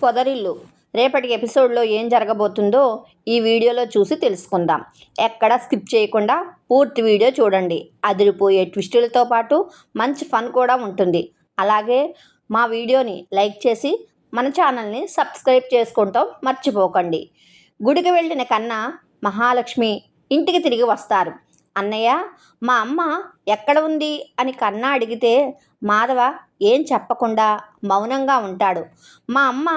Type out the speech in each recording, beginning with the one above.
పొదరిల్లు రేపటి ఎపిసోడ్లో ఏం జరగబోతుందో ఈ వీడియోలో చూసి తెలుసుకుందాం. ఎక్కడ స్కిప్ చేయకుండా పూర్తి వీడియో చూడండి. అదిరిపోయే ట్విస్టులతో పాటు మంచి ఫన్ కూడా ఉంటుంది. అలాగే మా వీడియోని లైక్ చేసి మన ఛానల్ని సబ్స్క్రైబ్ చేసుకుంటాం మర్చిపోకండి. గుడికి వెళ్ళిన కన్నా మహాలక్ష్మి ఇంటికి తిరిగి వస్తారు. అన్నయ్య, మా అమ్మ ఎక్కడ ఉంది అని కన్నా అడిగితే మాధవ ఏం చెప్పకుండా మౌనంగా ఉంటాడు. మా అమ్మ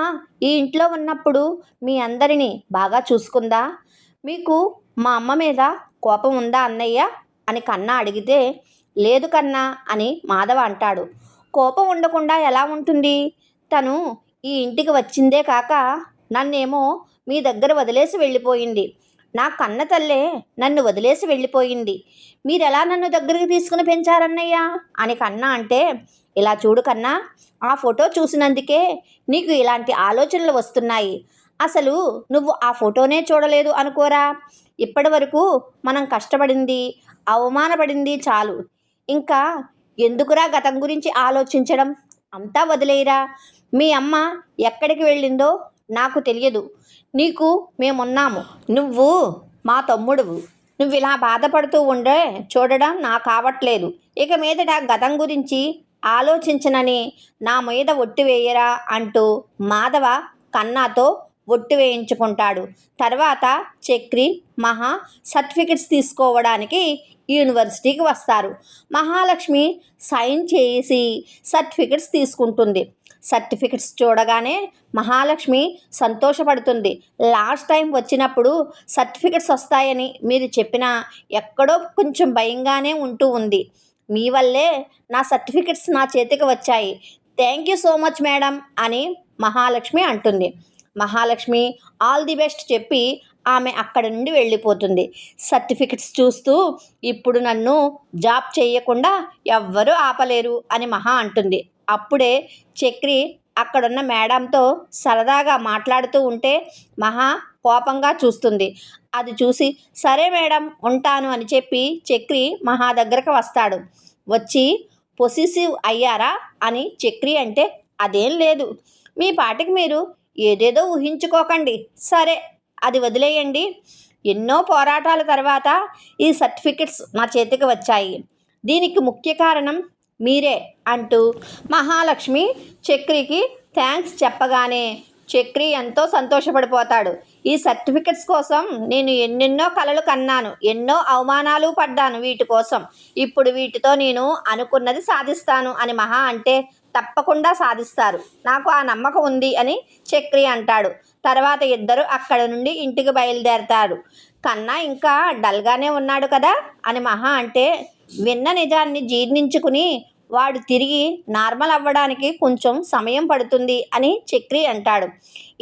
ఈ ఇంట్లో ఉన్నప్పుడు మీ అందరినీ బాగా చూసుకుందా? మీకు మా అమ్మ మీద కోపం ఉందా అన్నయ్య అని కన్నా అడిగితే లేదు కన్నా అని మాధవ అంటాడు. కోపం ఉండకుండా ఎలా ఉంటుంది? తను ఈ ఇంటికి వచ్చిందే కాక నన్నేమో మీ దగ్గర వదిలేసి వెళ్ళిపోయింది. నా కన్న తల్లే నన్ను వదిలేసి వెళ్ళిపోయింది. మీరెలా నన్ను దగ్గరికి తీసుకుని పెంచారన్నయ్య అని కన్నా అంటే, ఇలా చూడు కన్నా, ఆ ఫోటో చూసినందుకే నీకు ఇలాంటి ఆలోచనలు వస్తున్నాయి. అసలు నువ్వు ఆ ఫోటోనే చూడలేదు అనుకోరా. ఇప్పటి వరకు మనం కష్టపడింది, అవమానపడింది చాలు. ఇంకా ఎందుకురా గతం గురించి ఆలోచించడం? అంతా వదిలేయరా. మీ అమ్మ ఎక్కడికి వెళ్ళిందో నాకు తెలియదు. నీకు మేమున్నాము. నువ్వు మా తమ్ముడువు. నువ్వు ఇలా బాధపడుతూ ఉండే చూడడం నాకు కావట్లేదు. ఇక మీదట గతం గురించి ఆలోచించనని నా మీద ఒట్టు వేయరా అంటూ మాధవ కన్నాతో ఒట్టు వేయించుకుంటాడు. తర్వాత చక్రి, మహా సర్టిఫికెట్స్ తీసుకోవడానికి యూనివర్సిటీకి వస్తారు. మహాలక్ష్మి సైన్ చేసి సర్టిఫికెట్స్ తీసుకుంటుంది. సర్టిఫికెట్స్ చూడగానే మహాలక్ష్మి సంతోషపడుతుంది. లాస్ట్ టైం వచ్చినప్పుడు సర్టిఫికెట్స్ వస్తాయని మీరు చెప్పినా ఎక్కడో కొంచెం భయంగానే ఉంటూ ఉంది. మీ వల్లే నా సర్టిఫికెట్స్ నా చేతికి వచ్చాయి. Thank you so much madam అని మహాలక్ష్మి అంటుంది. మహాలక్ష్మి ఆల్ ది బెస్ట్ చెప్పి ఆమె అక్కడి నుండి వెళ్ళిపోతుంది. సర్టిఫికెట్స్ చూస్తూ ఇప్పుడు నన్ను జాబ్ చేయకుండా ఎవ్వరూ ఆపలేరు అని మహా అంటుంది. అప్పుడే చక్రి అక్కడున్న మేడంతో సరదాగా మాట్లాడుతూ ఉంటే మహా కోపంగా చూస్తుంది. అది చూసి సరే మేడం ఉంటాను అని చెప్పి చక్రి మహా దగ్గరకు వస్తాడు. వచ్చి పొసిసివ్ అయ్యారా అని చక్రి అంటే అదేం లేదు. మీ పాటికి మీరు ఏదేదో ఊహించుకోకండి. సరే అది వదిలేయండి. ఎన్నో పోరాటాల తర్వాత ఈ సర్టిఫికెట్స్ నా చేతికి వచ్చాయి. దీనికి ముఖ్య కారణం మీరే అంటూ మహాలక్ష్మి చక్రికి థ్యాంక్స్ చెప్పగానే చక్రి ఎంతో సంతోషపడిపోతాడు. ఈ సర్టిఫికెట్స్ కోసం నేను ఎన్నెన్నో కలలు కన్నాను, ఎన్నో అవమానాలు పడ్డాను వీటి కోసం. ఇప్పుడు వీటితో నేను అనుకున్నది సాధిస్తాను అని మహా అంటే తప్పకుండా సాధిస్తారు, నాకు ఆ నమ్మకం ఉంది అని చక్రి అంటాడు. తర్వాత ఇద్దరు అక్కడ నుండి ఇంటికి బయలుదేరతారు. కన్నా ఇంకా డల్గానే ఉన్నాడు కదా అని మహా అంటే విన్న నిజాన్ని జీర్ణించుకుని వాడు తిరిగి నార్మల్ అవ్వడానికి కొంచెం సమయం పడుతుంది అని చక్రి అంటాడు.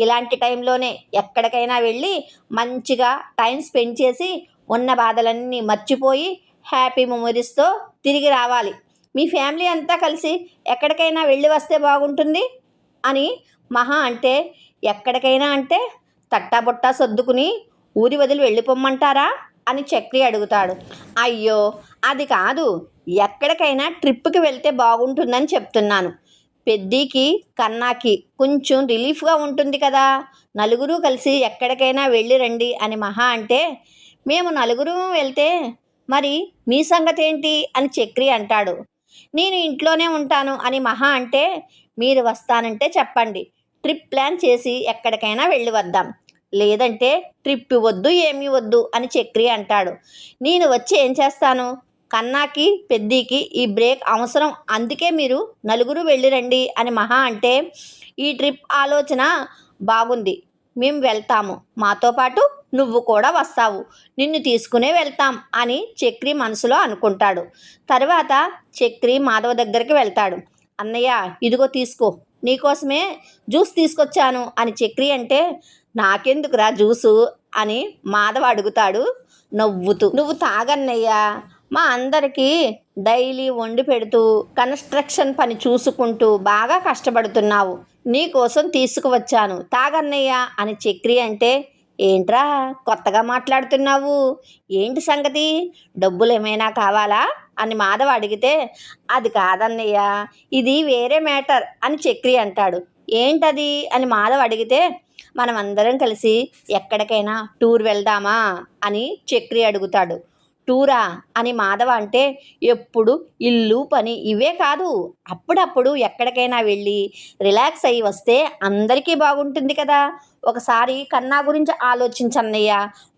ఇలాంటి టైంలోనే ఎక్కడికైనా వెళ్ళి మంచిగా టైం స్పెండ్ చేసి ఉన్న బాధలన్నీ మర్చిపోయి హ్యాపీ మెమొరీస్తో తిరిగి రావాలి. మీ ఫ్యామిలీ అంతా కలిసి ఎక్కడికైనా వెళ్ళి వస్తే బాగుంటుంది అని మహా అంటే ఎక్కడికైనా అంటే తట్టాబుట్టా సర్దుకుని ఊరి వదిలి వెళ్ళిపోమ్మంటారా అని చక్రి అడుగుతాడు. అయ్యో అది కాదు, ఎక్కడికైనా ట్రిప్కి వెళ్తే బాగుంటుందని చెప్తున్నాను. పెద్దీకి కన్నాకి కొంచెం రిలీఫ్గా ఉంటుంది కదా, నలుగురు కలిసి ఎక్కడికైనా వెళ్ళి రండి అని మహా అంటే మేము నలుగురు వెళ్తే మరి మీ సంగతి ఏంటి అని చక్రి అంటాడు. నేను ఇంట్లోనే ఉంటాను అని మహా అంటే మీరు వస్తానంటే చెప్పండి, ట్రిప్ ప్లాన్ చేసి ఎక్కడికైనా వెళ్ళి వద్దాం. లేదంటే ట్రిప్ వద్దు ఏమీ వద్దు అని చక్రి అంటాడు. నేను వచ్చి ఏం చేస్తాను? కన్నాకి పెద్దీకి ఈ బ్రేక్ అవసరం, అందుకే మీరు నలుగురు వెళ్ళిరండి అని మహా అంటే ఈ ట్రిప్ ఆలోచన బాగుంది, మేము వెళ్తాము, మాతో పాటు నువ్వు కూడా వస్తావు, నిన్ను తీసుకునే వెళ్తాం అని చక్రి మనసులో అనుకుంటాడు. తర్వాత చక్రి మాధవ దగ్గరికి వెళ్తాడు. అన్నయ్య ఇదిగో తీసుకో, నీకోసమే జ్యూస్ తీసుకొచ్చాను అని చక్రి అంటే నాకెందుకురా జ్యూసు అని మాధవ అడుగుతాడు నవ్వుతూ. నువ్వు తాగన్నయ్యా, మా అందరికీ డైలీ వండి పెడుతూ కన్స్ట్రక్షన్ పని చూసుకుంటూ బాగా కష్టపడుతున్నావు, నీకోసం తీసుకువచ్చాను తాగన్నయ్య అని చక్రి అంటే ఏంట్రా కొత్తగా మాట్లాడుతున్నావు, ఏంటి సంగతి, డబ్బులు ఏమైనా కావాలా అని మాధవ అడిగితే అది కాదన్నయ్య, ఇది వేరే మ్యాటర్ అని చక్రి అంటాడు. ఏంటది అని మాధవ్ అడిగితే, మనం అందరం కలిసి ఎక్కడికైనా టూర్ వెళ్దామా అని చక్రి అడుగుతాడు. టూరా అని మాధవ అంటే, ఎప్పుడు ఇల్లు పని ఇవే కాదు, అప్పుడప్పుడు ఎక్కడికైనా వెళ్ళి రిలాక్స్ అయ్యి వస్తే అందరికీ బాగుంటుంది కదా. ఒకసారి కన్నా గురించి ఆలోచించన్నయ్య,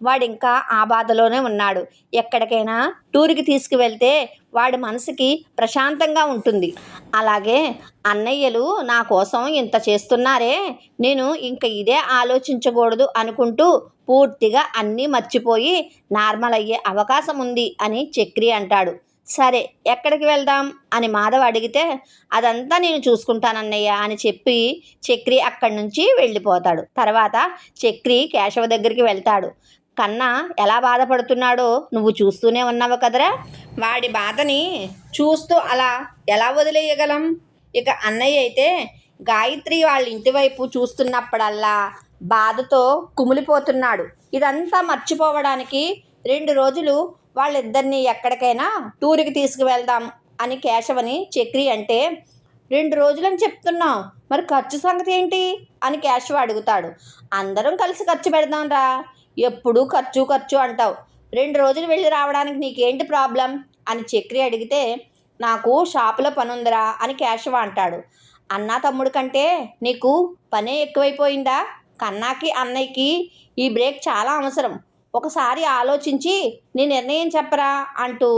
వాడింకా ఆ బాధలోనే ఉన్నాడు. ఎక్కడికైనా టూర్కి తీసుకువెళ్తే వాడి మనసుకి ప్రశాంతంగా ఉంటుంది. అలాగే అన్నయ్యలు నా కోసం ఇంత చేస్తున్నారే, నేను ఇంక ఇదే ఆలోచించకూడదు అనుకుంటూ పూర్తిగా అన్నీ మర్చిపోయి నార్మల్ అయ్యే అవకాశం ఉంది అని చక్రి అంటాడు. సరే ఎక్కడికి వెళ్దాం అని మాధవ్ అడిగితే, అదంతా నేను చూసుకుంటానన్నయ్య అని చెప్పి చక్రి అక్కడి నుంచి వెళ్ళిపోతాడు. తర్వాత చక్రి కేశవ దగ్గరికి వెళ్తాడు. కన్నా ఎలా బాధపడుతున్నాడో నువ్వు చూస్తూనే ఉన్నావు కదరా, వాడి బాధని చూస్తూ అలా ఎలా వదిలేయగలం. ఇక అన్నయ్య అయితే గాయత్రి వాళ్ళ ఇంటి వైపు చూస్తున్నప్పుడల్లా బాధతో కుమిలిపోతున్నాడు. ఇదంతా మర్చిపోవడానికి 2 రోజులు వాళ్ళిద్దరినీ ఎక్కడికైనా టూర్కి తీసుకువెళ్దాం అని కేశవని చక్రి అంటే, 2 రోజులని చెప్తున్నావు, మరి ఖర్చు సంగతి ఏంటి అని కేశవ అడుగుతాడు. అందరం కలిసి ఖర్చు పెడదాం రా, ఎప్పుడు ఖర్చు ఖర్చు అంటావు, 2 రోజులు వెళ్ళి రావడానికి నీకేంటి ప్రాబ్లం అని చక్రి అడిగితే, నాకు షాపులో పనుందిరా అని కేశవ అంటాడు. అన్నా తమ్ముడు కంటే నీకు పనే ఎక్కువైపోయిందా, కన్నాకి అన్నయ్యకి ఈ బ్రేక్ చాలా అవసరం, ఒకసారి ఆలోచించి నీ నిర్ణయం చెప్పరా అంటూ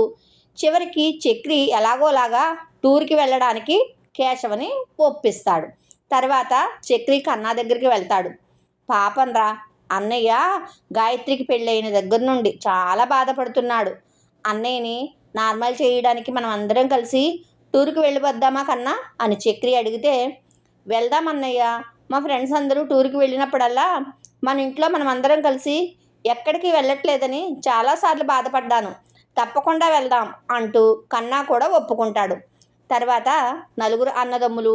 చివరికి చక్రి ఎలాగోలాగా టూర్కి వెళ్ళడానికి కేశవని ఒప్పిస్తాడు. తర్వాత చక్రి కన్నా దగ్గరికి వెళ్తాడు. పాపం రా, అన్నయ్య గాయత్రికి పెళ్ళైన దగ్గర నుండి చాలా బాధపడుతున్నాడు. అన్నయ్యని నార్మల్ చేయడానికి మనం అందరం కలిసి టూర్కి వెళ్ళిపోద్దామా కన్నా అని చక్రి అడిగితే, వెళ్దాం అన్నయ్య, మా ఫ్రెండ్స్ అందరూ టూర్కి వెళ్ళినప్పుడల్లా మన ఇంట్లో మనం అందరం కలిసి ఎక్కడికి వెళ్ళట్లేదని చాలాసార్లు బాధపడ్డాను, తప్పకుండా వెళ్దాం అంటూ కన్నా కూడా ఒప్పుకుంటాడు. తర్వాత నలుగురు అన్నదమ్ములు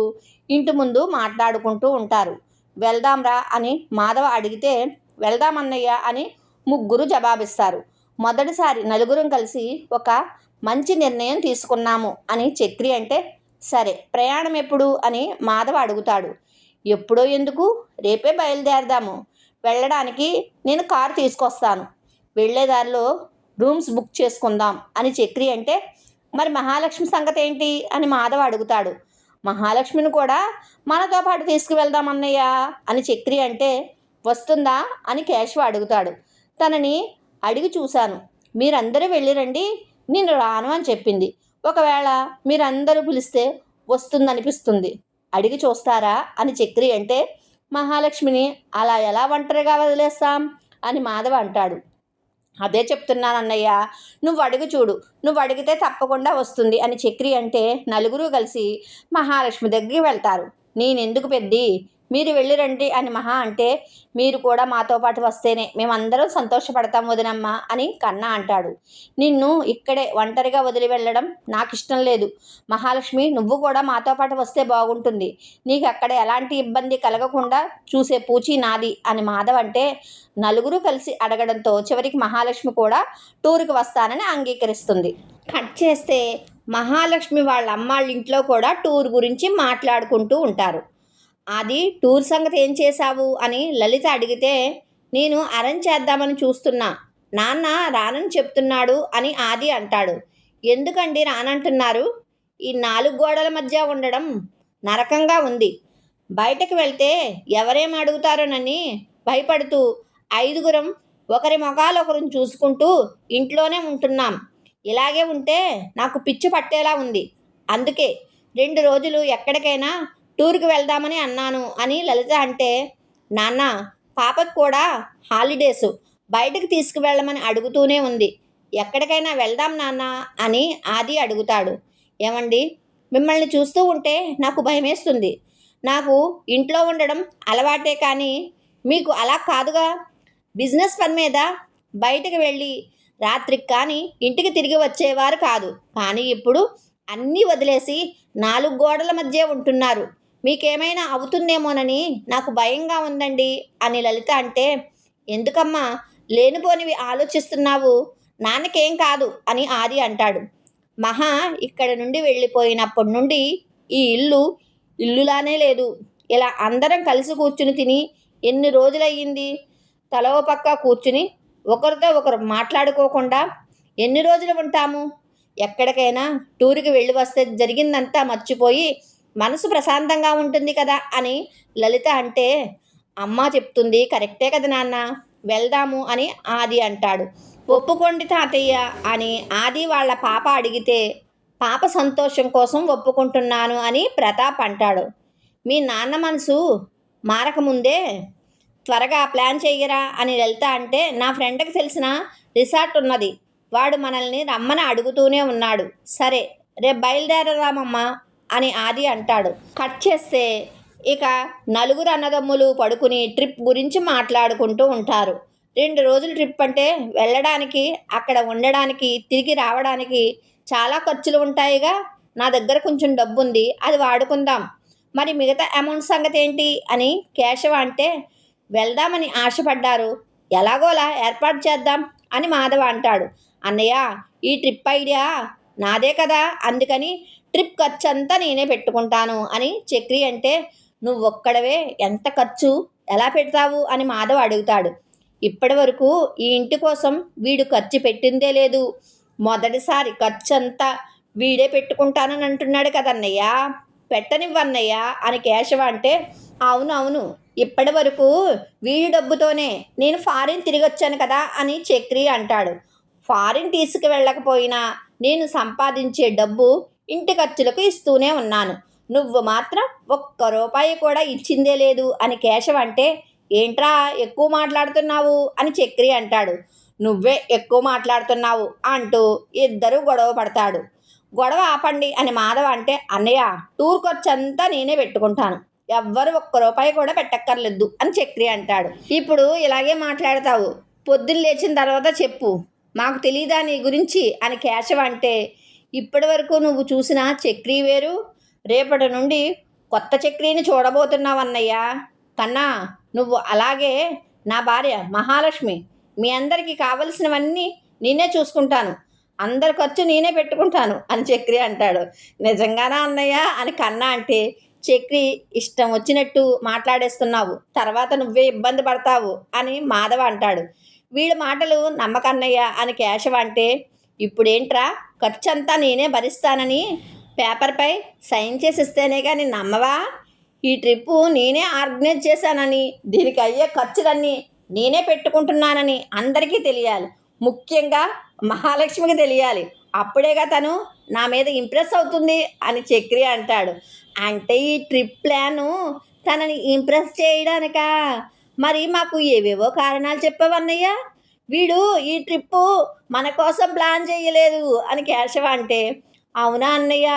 ఇంటి ముందు మాట్లాడుకుంటూ ఉంటారు. వెళ్దాంరా అని మాధవ అడిగితే, వెళ్దామన్నయ్య అని ముగ్గురు జవాబిస్తారు. మొదటిసారి నలుగురం కలిసి ఒక మంచి నిర్ణయం తీసుకున్నాము అని చక్రి అంటే, సరే ప్రయాణం ఎప్పుడు అని మాధవ అడుగుతాడు. ఎప్పుడో ఎందుకు, రేపే బయలుదేరదాము, వెళ్ళడానికి నేను కారు తీసుకొస్తాను, వెళ్ళేదారిలో రూమ్స్ బుక్ చేసుకుందాం అని చక్రి అంటే, మరి మహాలక్ష్మి సంగతి ఏంటి అని మాధవ అడుగుతాడు. మహాలక్ష్మిని కూడా మనతో పాటు తీసుకువెళ్దామన్నయ్య అని చక్రి అంటే, వస్తుందా అని కేశవ అడుగుతాడు. తనని అడిగి చూశాను, మీరందరూ వెళ్ళిరండి, నేను రాను అని చెప్పింది, ఒకవేళ మీరందరూ పిలిస్తే వస్తుందనిపిస్తుంది, అడిగి చూస్తారా అని చక్రి అంటే, మహాలక్ష్మిని అలా ఎలా ఒంటరిగా వదిలేస్తాం అని మాధవ అంటాడు. అదే చెప్తున్నాను అన్నయ్య, నువ్వు అడుగు చూడు, నువ్వు అడిగితే తప్పకుండా వస్తుంది అని చక్రి అంటే, నలుగురు కలిసి మహాలక్ష్మి దగ్గరికి వెళ్తారు. నేనెందుకు పెద్ది, మీరు వెళ్ళిరండి అని మహా అంటే, మీరు కూడా మాతో పాటు వస్తేనే మేమందరం సంతోషపడతాం వదినమ్మ అని కన్నా అంటాడు. నిన్ను ఇక్కడే ఒంటరిగా వదిలి వెళ్ళడం నాకు ఇష్టం లేదు మహాలక్ష్మి, నువ్వు కూడా మాతో పాటు వస్తే బాగుంటుంది, నీకు అక్కడ ఎలాంటి ఇబ్బంది కలగకుండా చూసే పూచి నాది అని మాధవ్ అంటే, నలుగురు కలిసి అడగడంతో చివరికి మహాలక్ష్మి కూడా టూర్కి వస్తానని అంగీకరిస్తుంది. కట్ చేస్తే మహాలక్ష్మి వాళ్ళ అమ్మాళ్ళ ఇంట్లో కూడా టూర్ గురించి మాట్లాడుకుంటూ ఉంటారు. అది టూర్ సంగతి ఏం చేశావు అని లలిత అడిగితే, నేను అరేంజ్ చేద్దామని చూస్తున్నా, నాన్న రానని చెప్తున్నాడు అని ఆది అంటాడు. ఎందుకండి రానంటున్నారు, ఈ 4 గోడల మధ్య ఉండడం నరకంగా ఉంది, బయటకు వెళ్తే ఎవరేం అడుగుతారోనని భయపడుతూ 5గురం ఒకరి మొఖాలు ఒకరిని చూసుకుంటూ ఇంట్లోనే ఉంటున్నాం, ఇలాగే ఉంటే నాకు పిచ్చి పట్టేలా ఉంది, అందుకే 2 రోజులు ఎక్కడికైనా టూర్కి వెళ్దామని అన్నాను అని లలిత అంటే, నాన్న పాపకు కూడా హాలిడేసు, బయటకు తీసుకువెళ్ళమని అడుగుతూనే ఉంది, ఎక్కడికైనా వెళ్దాం నాన్న అని ఆది అడుగుతాడు. ఏమండి, మిమ్మల్ని చూస్తూ ఉంటే నాకు భయమేస్తుంది, నాకు ఇంట్లో ఉండడం అలవాటే కానీ మీకు అలా కాదుగా, బిజినెస్ పని మీద బయటకు వెళ్ళి రాత్రికి కానీ ఇంటికి తిరిగి వచ్చేవారు కాదు, కానీ ఇప్పుడు అన్నీ వదిలేసి 4 గోడల మధ్య ఉంటున్నారు, మీకేమైనా అవుతుందేమోనని నాకు భయంగా ఉందండి అని లలిత అంటే, ఎందుకమ్మా లేనిపోనివి ఆలోచిస్తున్నావు, నాన్నకేం కాదు అని ఆది అంటాడు. మహా ఇక్కడ నుండి వెళ్ళిపోయినప్పటి నుండి ఈ ఇల్లులానే లేదు, ఇలా అందరం కలిసి కూర్చుని తిని ఎన్ని రోజులయ్యింది? తలో పక్క కూర్చుని ఒకరితో ఒకరు మాట్లాడుకోకుండా ఎన్ని రోజులు ఉంటాము? ఎక్కడికైనా టూర్కి వెళ్ళి వస్తే జరిగిందంతా మర్చిపోయి మనసు ప్రశాంతంగా ఉంటుంది కదా అని లలిత అంటే, అమ్మ చెప్తుంది కరెక్టే కదా నాన్న, వెళ్దాము అని ఆది అంటాడు. ఒప్పుకోండి తాతయ్య అని ఆది వాళ్ళ పాప అడిగితే, పాప సంతోషం కోసం ఒప్పుకుంటున్నాను అని ప్రతాప్ అంటాడు. మీ నాన్న మనసు మారకముందే త్వరగా ప్లాన్ చెయ్యరా అని లలిత అంటే, నా ఫ్రెండ్కి తెలిసిన రిసార్ట్ ఉన్నది, వాడు మనల్ని రమ్మని అడుగుతూనే ఉన్నాడు, సరే రేపు బయలుదేరదామమ్మా అని ఆది అంటాడు. కట్ చేస్తే ఇక నలుగురు అన్నదమ్ములు పడుకుని ట్రిప్ గురించి మాట్లాడుకుంటూ ఉంటారు. 2 రోజుల ట్రిప్ అంటే వెళ్ళడానికి, అక్కడ ఉండడానికి, తిరిగి రావడానికి చాలా ఖర్చులు ఉంటాయిగా. నా దగ్గర కొంచెం డబ్బు ఉంది, అది వాడుకుందాం, మరి మిగతా అమౌంట్ సంగతి ఏంటి అని కేశవ అంటే, వెళ్దామని ఆశపడ్డారు, ఎలాగోలా ఏర్పాటు చేద్దాం అని మాధవ అంటాడు. అన్నయ్య, ఈ ట్రిప్ ఐడియా నాదే కదా, అందుకని ట్రిప్ ఖర్చు అంతా నేనే పెట్టుకుంటాను అని చక్రి అంటే, నువ్వొక్కడవే ఎంత ఖర్చు ఎలా పెడతావు అని మాధవ్ అడుగుతాడు. ఇప్పటి వరకు ఈ ఇంటి కోసం వీడు ఖర్చు పెట్టిందే లేదు, మొదటిసారి ఖర్చు అంతా వీడే పెట్టుకుంటానని అంటున్నాడు కదన్నయ్య, పెట్టనివ్వన్నయ్య అని కేశవ అంటే, అవును ఇప్పటి వరకు వీడి డబ్బుతోనే నేను ఫారిన్ తిరిగి వచ్చాను కదా అని చక్రి అంటాడు. ఫారిన్ తీసుకువెళ్ళకపోయినా నేను సంపాదించే డబ్బు ఇంటి ఖర్చులకు ఇస్తూనే ఉన్నాను, నువ్వు మాత్రం ఒక్క రూపాయి కూడా ఇచ్చిందే లేదు అని కేశవ్ అంటే, ఏంట్రా ఎక్కువ మాట్లాడుతున్నావు అని చక్రి అంటాడు. నువ్వే ఎక్కువ మాట్లాడుతున్నావు అంటూ ఇద్దరు గొడవ పడతాడు. గొడవ ఆపండి అని మాధవ అంటే, అన్నయ్య టూర్ ఖర్చు అంతా నేనే పెట్టుకుంటాను, ఎవ్వరు ఒక్క రూపాయి కూడా పెట్టక్కర్లేదు అని చక్రి అంటాడు. ఇప్పుడు ఇలాగే మాట్లాడతావు, పొద్దున్న లేచిన తర్వాత చెప్పు, మాకు తెలీదా నీ గురించి అని కేశవ్ అంటే, ఇప్పటి వరకు నువ్వు చూసిన చక్రి వేరు, రేపటి నుండి కొత్త చక్రిని చూడబోతున్నావన్నయ్య. కన్నా నువ్వు అలాగే నా భార్య మహాలక్ష్మి, మీ అందరికీ కావలసినవన్నీ నేనే చూసుకుంటాను, అందరి ఖర్చు నేనే పెట్టుకుంటాను అని చక్రి అంటాడు. నిజంగానా అన్నయ్య అని కన్నా అంటే, చక్రి ఇష్టం వచ్చినట్టు మాట్లాడేస్తున్నావు, తర్వాత నువ్వే ఇబ్బంది పడతావు అని మాధవ అంటాడు. వీడి మాటలు నమ్మకన్నయ్య అని కేశవ అంటే, ఇప్పుడేంట్రా ఖర్చు అంతా నేనే భరిస్తానని పేపర్పై సైన్ చేసి ఇస్తేనే కానీ నమ్మవా? ఈ ట్రిప్పు నేనే ఆర్గనైజ్ చేశానని, దీనికి అయ్యే ఖర్చులన్నీ నేనే పెట్టుకుంటున్నానని అందరికీ తెలియాలి, ముఖ్యంగా మహాలక్ష్మికి తెలియాలి, అప్పుడేగా తను నా మీద ఇంప్రెస్ అవుతుంది అని చక్రి అంటాడు. అంటే ఈ ట్రిప్ ప్లాను తనని ఇంప్రెస్ చేయడానికా? మరి మాకు ఏవేవో కారణాలు చెప్పావన్నయ్య, వీడు ఈ ట్రిప్పు మన కోసం ప్లాన్ చేయలేదు అని కేశవ అంటే, అవునా అన్నయ్య,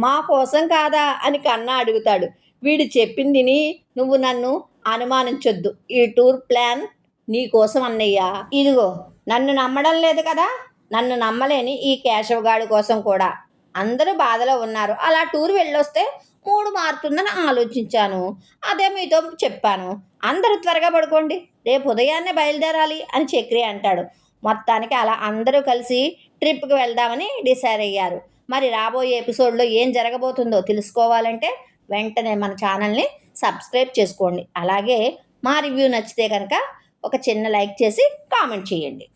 మా కోసం కాదా అని కన్నా అడుగుతాడు. వీడు చెప్పిందిని నువ్వు నన్ను అనుమానించొద్దు, ఈ టూర్ ప్లాన్ నీ కోసం అన్నయ్య. ఇదిగో నన్ను నమ్మడం లేదు కదా, నన్ను నమ్మలేని ఈ కేశవ్ గాడి కోసం కూడా అందరూ బాధలో ఉన్నారు, అలా టూర్ వెళ్ళొస్తే మూడు మారుతుందని ఆలోచించాను, అదే మీతో చెప్పాను, అందరూ త్వరగా పడుకోండి, రేపు ఉదయాన్నే బయలుదేరాలి అని చక్రి అంటాడు. మొత్తానికి అలా అందరూ కలిసి ట్రిప్కి వెళ్దామని డిసైడ్ అయ్యారు. మరి రాబోయే ఎపిసోడ్లో ఏం జరగబోతుందో తెలుసుకోవాలంటే వెంటనే మన ఛానల్ని సబ్స్క్రైబ్ చేసుకోండి. అలాగే మా రివ్యూ నచ్చితే కనుక ఒక చిన్న లైక్ చేసి కామెంట్ చేయండి.